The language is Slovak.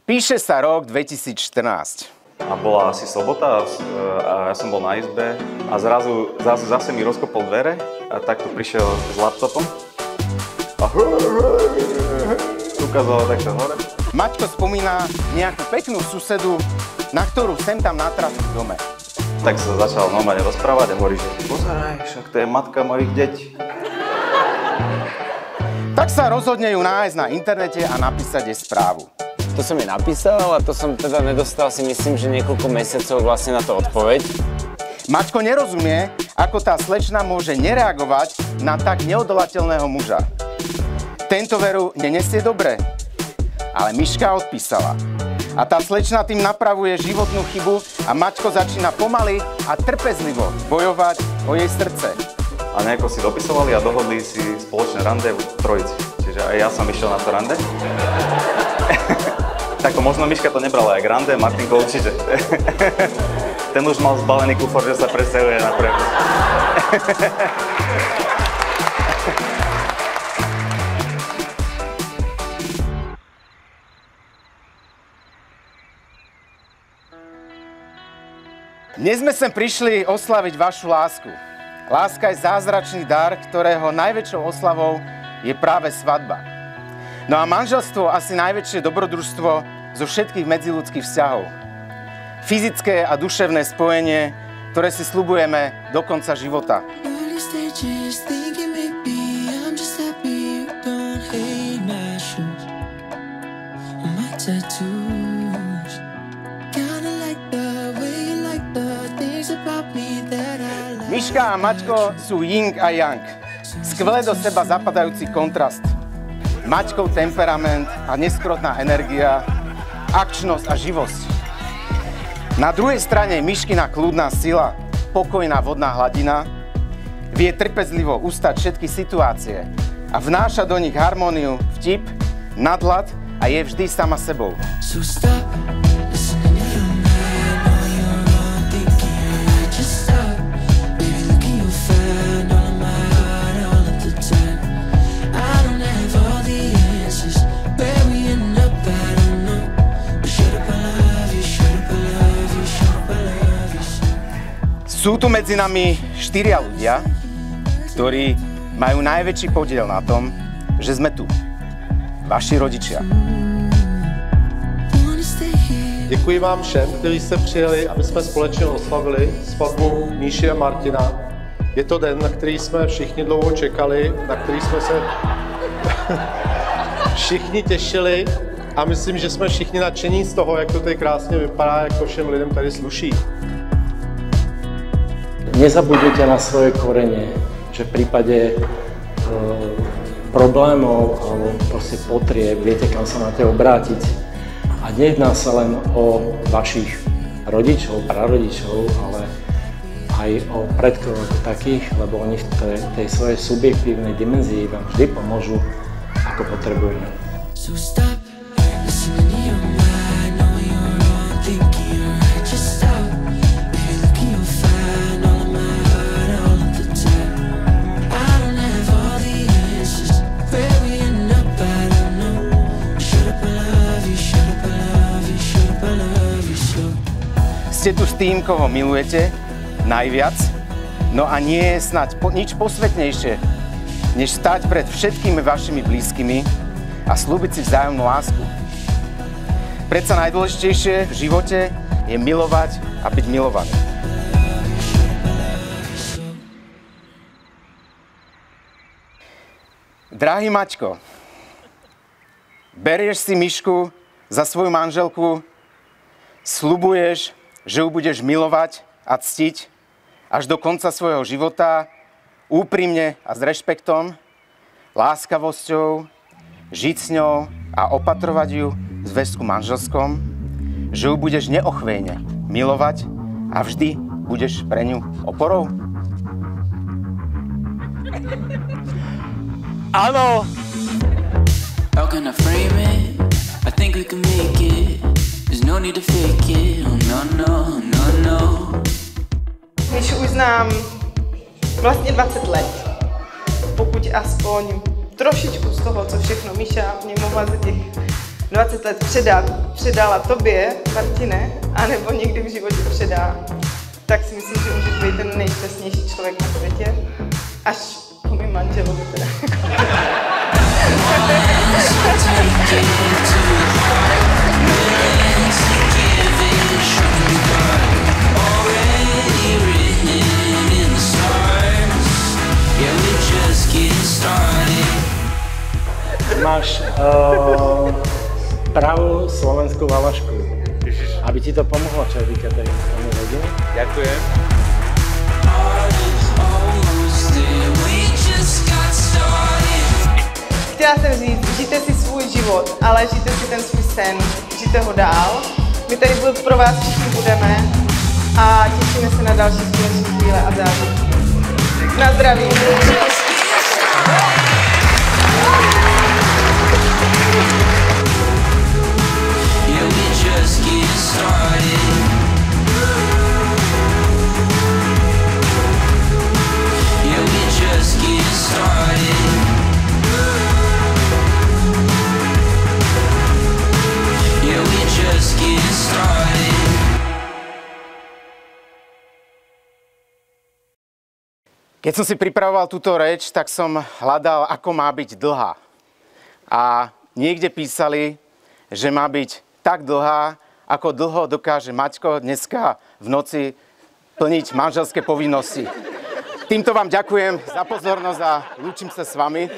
Píše sa rok 2014. A bola asi sobota a ja som bol na izbe a zrazu zase mi rozkopol dvere a takto prišiel s laptopom a ukázal takto hore. Maťko spomína nejakú peknú susedu, na ktorú sem tam natrafí v dome. Tak sa začal normálne rozprávať a hovorí, že pozeraj, však to je matka mojich detí. Tak sa rozhodne ju nájsť na internete a napísať jej správu. To som jej napísal a to som teda nedostal si myslím, že niekoľko mesiacov vlastne na to odpoveď. Maťko nerozumie, ako tá slečna môže nereagovať na tak neodolateľného muža. Tento veru nenesie dobre, ale Miška odpísala. A tá slečna tým napravuje životnú chybu a Maťko začína pomaly a trpezlivo bojovať o jej srdce. A nejako si dopisovali a dohodli si spoločné rande v trojici. Čiže aj ja som išiel na to rande. Tak možno Miška to nebrala aj k rande, Martinko určite. Ten už mal zbalený kufor, že sa presťahuje na prechod. Dnes sme sem prišli oslaviť vašu lásku. Láska je zázračný dar, ktorého najväčšou oslavou je práve svadba. No a manželstvo asi najväčšie dobrodružstvo zo všetkých medziľudských vzťahov. Fyzické a duševné spojenie, ktoré si sľubujeme do konca života. Miška a Maťko sú yin a yang. Skvele do seba zapadajúci kontrast. Maťkov temperament a neskrotná energia, akčnosť a živosť. Na druhej strane Miškina kľudná sila, pokojná vodná hladina, vie trpezlivo ustať všetky situácie a vnáša do nich harmóniu, vtip, nadhľad a je vždy sama sebou. Sú tu medzi nami 4 ľudia, ktorí majú najväčší podiel na tom, že sme tu. Vaši rodičia. Děkuji vám všem, kteří jste přijeli, aby jsme společně oslavili svatbu Míši a Martina. Je to den, na který jsme všichni dlouho čekali, na který jsme se všichni těšili a myslím, že jsme všichni nadšení z toho, jak to tady krásně vypadá, jak to všem lidem tady sluší. Nezabudnite na svoje korene, že v prípade problémov alebo proste potrieb viete, kam sa máte obrátiť. A nejedná sa len o vašich rodičov, prarodičov, ale aj o predkov ako takých, lebo oni v tej svojej subjektívnej dimenzii vám vždy pomôžu, ako potrebujeme. Ste tu s tým, koho milujete najviac, no a nie je snáď nič posvetnejšie, než stať pred všetkými vašimi blízkymi a slúbiť si vzájomnú lásku. Predsa najdôležitejšie v živote je milovať a byť milovaný. Drahý Maťko, berieš si Mišku za svoju manželku, sľubuješ, že ju budeš milovať a ctiť až do konca svojho života, úprimne a s rešpektom, láskavosťou, žiť s ňou a opatrovať ju v zväzku manželskom, že ju budeš neochvejne milovať a vždy budeš pre ňu oporou? Áno! How can I frame it? I think we can make it. There's no need to fake it. Oh no, no, no, no. Mišu už znám vlastne 20 let. Pokud aspoň trošičku z toho, co všechno Miša v něm ovládl těch 20 let předala tobě, Martine, anebo někdy v životě předá, tak si myslím, že můžeš být ten nejšťastnější člověk na světě. Až po mým manželovi teda. Máš pravú slovenskú valašku. Aby ti to pomohlo, čo týka tej rodiny. Ďakujem. Chtěla jsem říct, žijte si svůj život, ale žijte si ten svůj sen, žijte ho dál. My tady pro vás všichni budeme a těšíme se na další společné chvíle a zážitky. Na zdraví. Keď som si pripravoval túto reč, tak som hľadal, ako má byť dlhá. A niekde písali, že má byť tak dlhá, ako dlho dokáže Maťko dneska v noci plniť manželské povinnosti. Týmto vám ďakujem za pozornosť a lúčim sa s vami.